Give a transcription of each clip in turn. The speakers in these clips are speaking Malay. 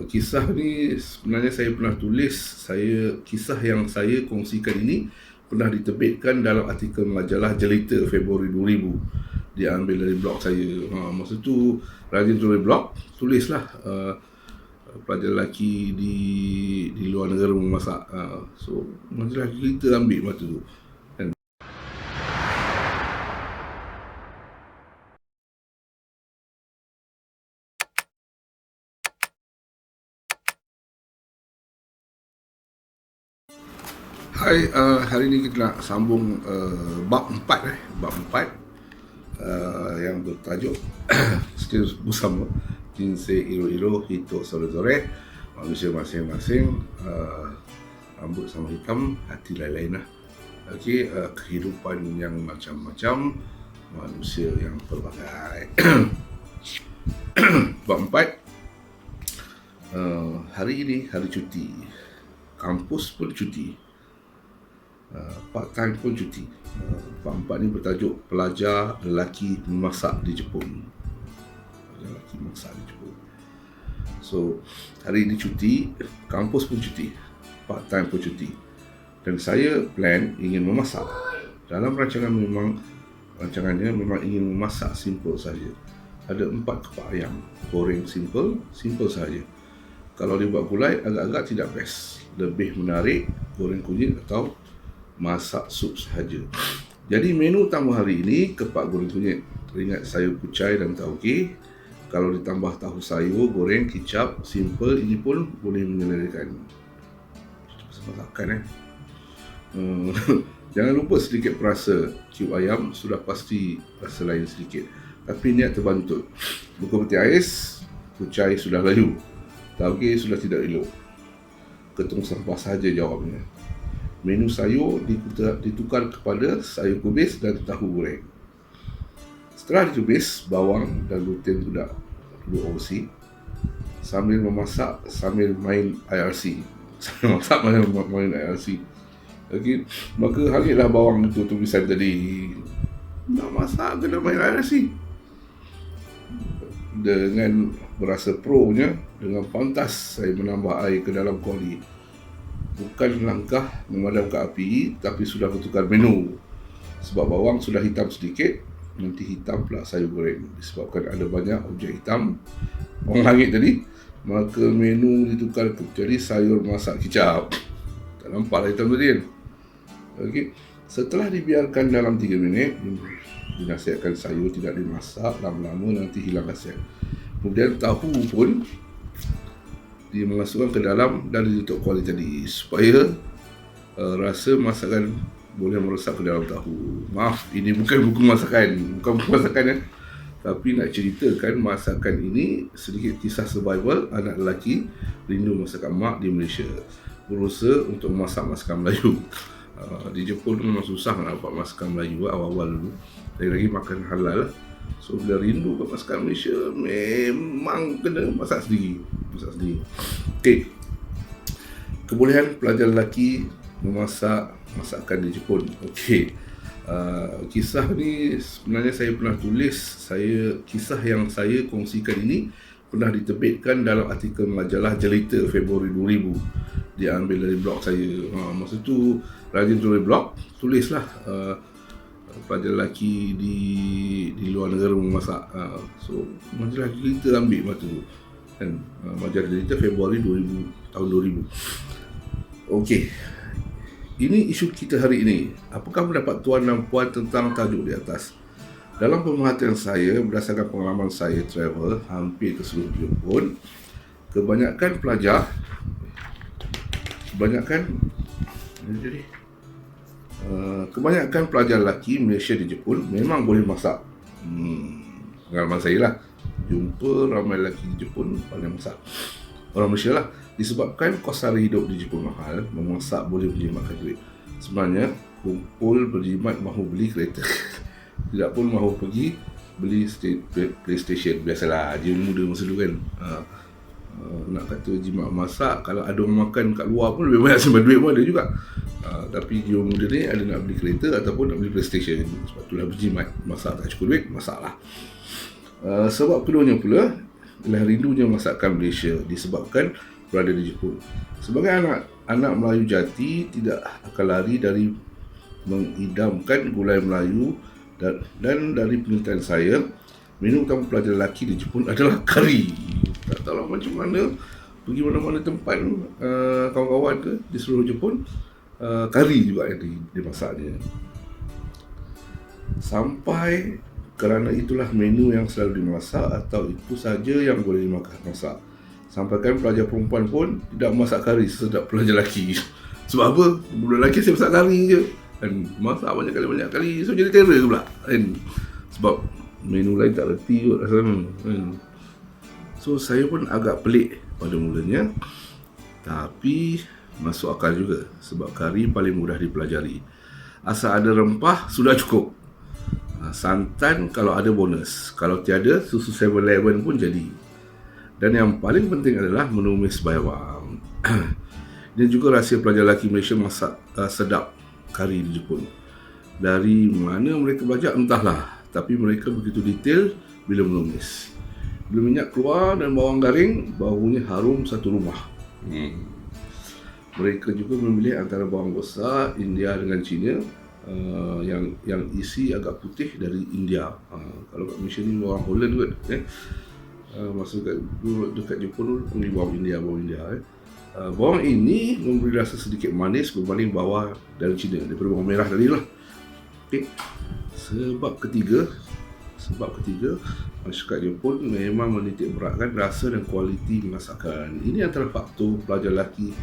Kisah ni sebenarnya saya pernah tulis. Kisah yang saya kongsikan ini pernah diterbitkan dalam artikel majalah Jelita Februari 2000. Diambil dari blog saya. Masa tu rajin tulis blog, tulislah pelajar lelaki di luar negara memasak. So majalah Jelita ambil masa tu. Hai, hari ini kita nak sambung bab 4 bab 4 yang bertajuk sekian bersama Jinsei Iro-Iro Hito Sore-Sore. Manusia masing-masing, rambut sama hitam, hati lain-lain lah. Okey, kehidupan yang macam-macam, manusia yang pelbagai. Bab 4, hari ini hari cuti, kampus pun cuti, part time pun cuti. Bab 4 ni bertajuk pelajar lelaki memasak di Jepun. Pelajar lelaki memasak di Jepun. So, hari ini cuti, kampus pun cuti, part time pun cuti. Dan saya plan ingin memasak. Dalam rancangannya memang ingin memasak simple saja. Ada 4 kepak ayam, goreng simple saja. Kalau dibuat gulai agak-agak tidak best. Lebih menarik goreng kunyit atau masak sup sahaja. Jadi menu utama hari ini kepak goreng kunyit. Teringat sayur kucai dan tauge. Kalau ditambah tahu sayur, goreng, kicap, simple, ini pun boleh menyelerakan. Masakan Jangan lupa sedikit perasa. Cube ayam sudah pasti rasa lain sedikit, tapi niat terbantul. Buka peti ais, kucai sudah layu, tauge sudah tidak elok. Ketung sampah saja jawabnya. Menu sayur ditukar kepada sayur kubis dan tahu goreng. Setelah ditubis, bawang dan gluten sudah OC. Sambil memasak, sambil main IRC. Main IRC. Okay. Maka haritlah bawang itu tubisan tadi. Nak masak kena main IRC. Dengan berasa pro-nya, dengan pantas saya menambah air ke dalam kuali. Bukan langkah memadamkan api, tapi sudah bertukar menu. Sebab bawang sudah hitam sedikit, nanti hitam pula sayur goreng. Disebabkan ada banyak objek hitam bawang langit tadi, maka menu ditukar jadi sayur masak kicap. Tak nampak lah hitam tadi kan. Okay. Setelah dibiarkan dalam 3 minit, dinasihatkan sayur tidak dimasak lama-lama, nanti hilang khasiat. Kemudian tahu pun dimasukkan ke dalam dan ditutup kuali tadi supaya rasa masakan boleh meresap ke dalam tahu. Maaf, ini bukan buku masakan, tapi nak ceritakan masakan ini sedikit kisah survival anak lelaki rindu masakan mak di Malaysia, berusaha untuk memasak masakan Melayu. Di Jepun memang susah nak dapat masakan Melayu awal-awal dulu, lagi makan halal lah. So bila rindu ke masakan Malaysia, memang kena masak sendiri. Okay. Kebolehan pelajar lelaki memasak masakan di Jepun. Okay. Kisah ni sebenarnya saya pernah tulis. Kisah yang saya kongsikan ini pernah diterbitkan dalam artikel majalah Jelita Februari 2000. Diambil dari blog saya. Masa tu rajin tulis blog, tulislah pelajar lelaki di luar negara memasak. So majalah Jelita ambil masa tu kan, majalah Jelita Februari 2000, tahun 2000. Okey, ini isu kita hari ini. Apakah pendapat tuan dan puan tentang tajuk di atas? Dalam pemerhatian saya, berdasarkan pengalaman saya travel hampir ke seluruh Jepun, kebanyakan pelajar lelaki Malaysia di Jepun memang boleh masak. Pengalaman saya lah, jumpa ramai lelaki di Jepun pandai masak. Orang Malaysia lah. Disebabkan kos sara hidup di Jepun mahal, memasak boleh menjimatkan duit. Sebenarnya kumpul berjimat mahu beli kereta. Tidak pun mahu pergi beli PlayStation. Biasalah dia muda masa dulu kan. Nak kata jimat masak, kalau ada orang makan kat luar pun lebih banyak simpan duit pun ada juga. Tapi jiwa muda ni ada nak beli kereta ataupun nak beli PlayStation. Sebab itulah berjimat, masak tak cukup duit, masak lah. Sebab keduanya pula, ialah rindunya masakan Malaysia disebabkan berada di Jepun. Sebagai anak Melayu jati, tidak akan lari dari mengidamkan gulai Melayu, dan dari penelitian saya, menu utama pelajar lelaki di Jepun adalah kari. Tak tahu macam mana pergi mana-mana tempat kawan-kawan ke di seluruh Jepun, kari juga yang dimasaknya. Sampai kerana itulah menu yang selalu dimasak atau itu saja yang boleh dimasak. Sampaikan pelajar perempuan pun tidak masak kari sesedap pelajar lelaki. Sebab apa? Budak lelaki saya masak kari je kan, masak banyak kali so jadi terror pula kan, sebab menu lain tak reti kot rasanya kan. So saya pun agak pelik pada mulanya, tapi masuk akal juga sebab kari paling mudah dipelajari. Asal ada rempah sudah cukup. Santan kalau ada bonus, kalau tiada susu 7-Eleven pun jadi. Dan yang paling penting adalah menumis bawang. Dan juga rahsia pelajar lelaki Malaysia masak sedap kari di Jepun. Dari mana mereka belajar entahlah, tapi mereka begitu detail bila menumis. Bila minyak keluar dan bawang garing, baunya harum satu rumah. Mereka juga memilih antara bawang besar India dengan Cina, yang isi agak putih dari India. Kalau kat Malaysia ni bawang Holland kot. Masa dekat Jepun tu panggil bawang India. Bawang ini memberi rasa sedikit manis berbanding bawang dari Cina, daripada bawang merah tadi lah. Okay. Sebab ketiga, masyarakat Jepun memang menitik beratkan rasa dan kualiti masakan. Ini antara faktor pelajar lelaki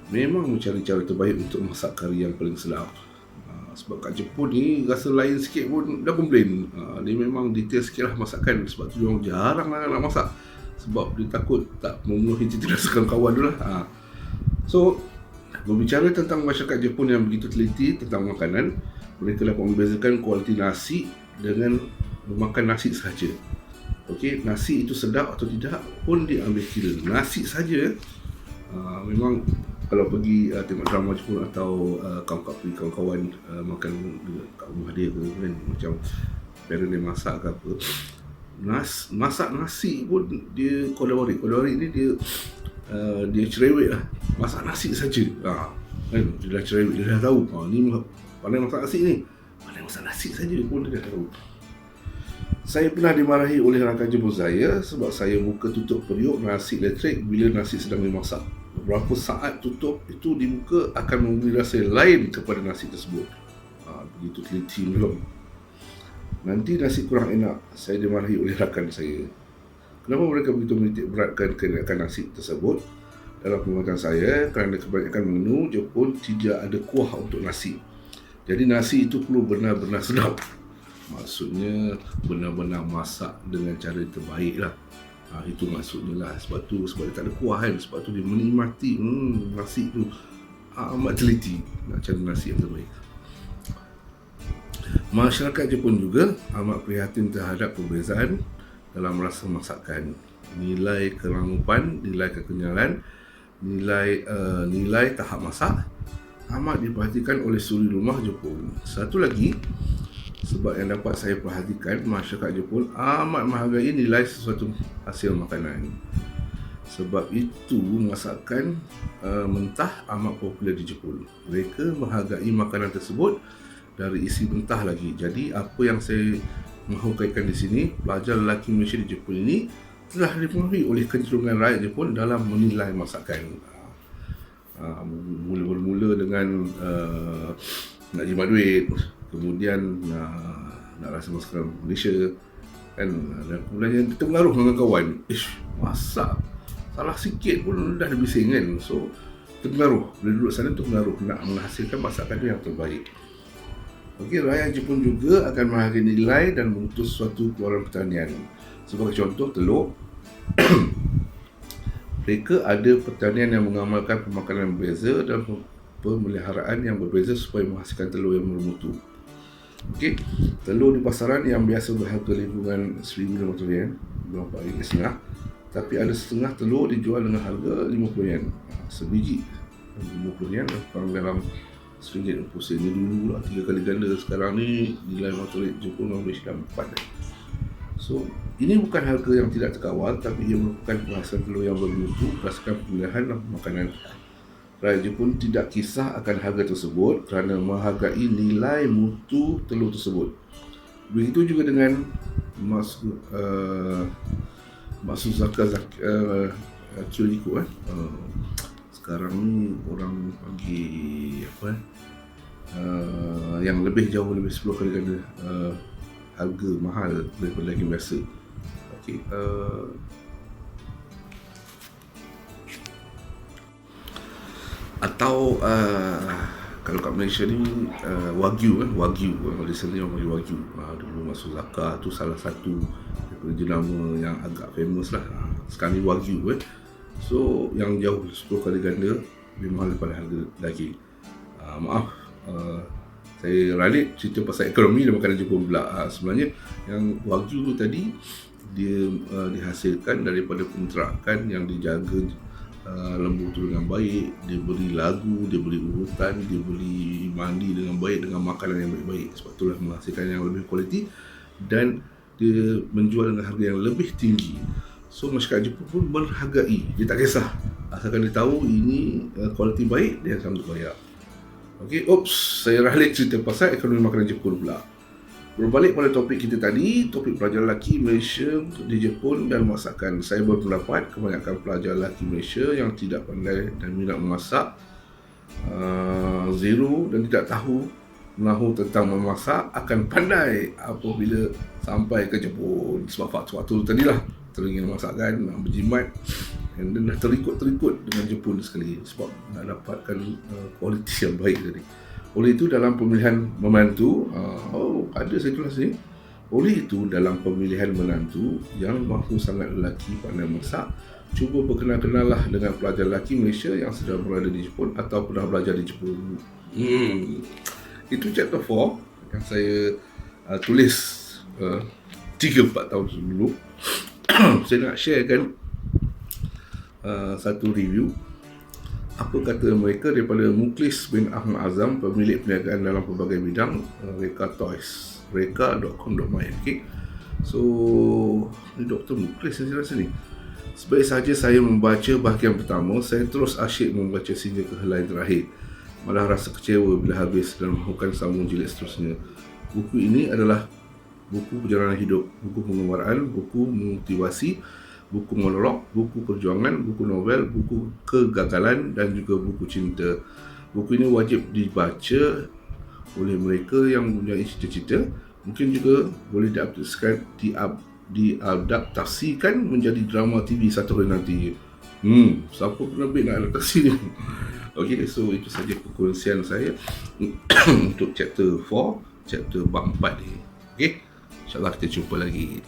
memang mencari cara terbaik untuk masak kari yang paling sedap. Sebab kat Jepun ni rasa lain sikit pun dah komplain. Dia memang detail sikit lah masakan. Sebab tu diorang jarang nak masak, sebab dia takut tak memenuhi cita rasa kawan tu lah. So berbicara tentang masyarakat Jepun yang begitu teliti tentang makanan, mereka dapat membezakan kualiti nasi dengan memakan nasi sahaja. Okey, nasi itu sedap atau tidak pun diambil kira. Nasi saja memang kalau pergi tengok drama Jepun atau kawan-kawan makan kat rumah dia ke kan, macam parent dia masak ke apa, masak nasi pun dia kodawari ni dia cerewet lah, masak nasi saja kan, dia dah cerewet, dia dah tahu ni pandai masak nasi ni, pandai masak nasi saja pun dia dah tahu. Saya pernah dimarahi oleh rakan Jepun saya sebab saya buka tutup periuk nasi elektrik bila nasi sedang dimasak. Beberapa saat tutup itu dibuka akan memberi rasa lain kepada nasi tersebut. Begitu teliti belum. Nanti nasi kurang enak, saya dimarahi oleh rakan saya. Kenapa mereka begitu menitik beratkan keenakan nasi tersebut? Dalam pengamatan saya, kerana kebanyakan menu Jepun tidak ada kuah untuk nasi. Jadi nasi itu perlu benar-benar sedap. Maksudnya benar-benar masak dengan cara terbaik lah. Itu maksudnya lah. Sebab dia tak ada kuah kan, sebab tu dia menikmati nasi tu amat teliti nak cari nasi yang terbaik. Masyarakat Jepun juga amat prihatin terhadap perbezaan dalam rasa masakan, nilai kerangupan, nilai kekenyalan, nilai tahap masak amat diperhatikan oleh suri rumah Jepun. Satu lagi, sebab yang dapat saya perhatikan, masyarakat Jepun amat menghargai nilai sesuatu hasil makanan. Sebab itu masakan mentah amat popular di Jepun. Mereka menghargai makanan tersebut dari isi mentah lagi. Jadi apa yang saya mahu kaitkan di sini, pelajar lelaki Malaysia di Jepun ini telah dipengaruhi oleh kecenderungan rakyat Jepun dalam menilai masakan. Mula-mula dengan nak jimat duit, kemudian nak rasa masakan Malaysia kan, dan kemudian kita mengaruh dengan kawan, masak salah sikit pun dah bising kan. So terpengaruh, bila duduk sana terpengaruh nak menghasilkan masakan yang terbaik. Okey, rakyat Jepun juga akan menghargai nilai dan memutus suatu keluaran pertanian. Sebagai contoh, telur. Mereka ada pertanian yang mengamalkan pemakanan yang berbeza dan pemeliharaan yang berbeza supaya menghasilkan telur yang bermutu. Okey, telur di pasaran yang biasa berharga lingkungan RM1,500, RM24.5, tapi ada setengah telur dijual dengan harga RM50. Sebiji RM50, kurang dalam RM1.60. Ini dulu lah 3 kali ganda. Sekarang ni nilai motor Jepun Malaysia dah 4. So, ini bukan harga yang tidak terkawal, tapi ia merupakan kemasan telur yang bermutu berdasarkan pemilihan makanan. Rakyat Jepun tidak kisah akan harga tersebut kerana menghargai nilai mutu telur tersebut. Begitu juga dengan Matsuzaka Kyuriko. Sekarang ni orang panggil apa yang lebih 10 kali ganda harga mahal daripada daging biasa. Okey, atau kalau kat Malaysia ni Wagyu Malaysia ni orang panggil Wagyu. Dulu Matsuzaka tu salah satu daripada jenama yang agak famous lah. Sekarang ni Wagyu. So yang jauh 10 kali ganda lebih mahal daripada harga daging. Maaf, saya ralit cerita pasal ekonomi dan makanan Jepun pula. Sebenarnya yang Wagyu tu tadi dia dihasilkan daripada penterakan yang dijaga lembu tu dengan baik. Dia beri lagu, dia beri urutan, dia beri mandi dengan baik, dengan makanan yang baik-baik. Sebab itulah menghasilkan yang lebih kualiti dan dia menjual dengan harga yang lebih tinggi. So masyarakat Jepun pun menghargai. Dia tak kisah, asalkan dia tahu ini kualiti baik, dia sanggup bayar. Okey, saya ralit cerita pasal ekonomi makanan Jepun pula. Berbalik pada topik kita tadi, topik pelajar lelaki Malaysia di Jepun dan masakan. Saya berpendapat kebanyakan pelajar lelaki Malaysia yang tidak pandai dan minat memasak, zero dan tidak tahu menahu tentang memasak akan pandai apabila sampai ke Jepun. Sebab faktor-faktor tadilah, teringin masakan, nak berjimat, dan dah terikut dengan Jepun sekali sebab nak dapatkan kualiti yang baik tadi. Oleh itu dalam pemilihan membantu, ada saya tulis ni. Oleh itu dalam pemilihan menantu yang mahu sangat lelaki pandai masak, cuba berkenal-kenallah dengan pelajar lelaki Malaysia yang sedang berada di Jepun atau pernah belajar di Jepun. Itu chapter 4 yang saya tulis 3-4 tahun sebelum. Saya nak sharekan satu review apa kata mereka daripada Muklis bin Ahmad Azam, pemilik perniagaan dalam pelbagai bidang, Reka Toys, reka.com.my. Okay. So ni Dr. Muklis saya rasa ni. Sebaik saja saya membaca bahagian pertama, saya terus asyik membaca sehingga ke helai terakhir. Malah rasa kecewa bila habis dan mahukan sambung jilid seterusnya. Buku ini adalah buku perjalanan hidup, buku pengembaraan, buku motivasi, buku monolog, buku perjuangan, buku novel, buku kegagalan dan juga buku cinta. Buku ini wajib dibaca oleh mereka yang mempunyai cita-cita. Mungkin juga boleh diadaptasikan menjadi drama TV satu hari nanti. Siapa penerbit nak adaptasi ni? Okey, so itu saja perkongsian saya untuk chapter 4, chapter bab 4 ni. Okey, InsyaAllah kita jumpa lagi.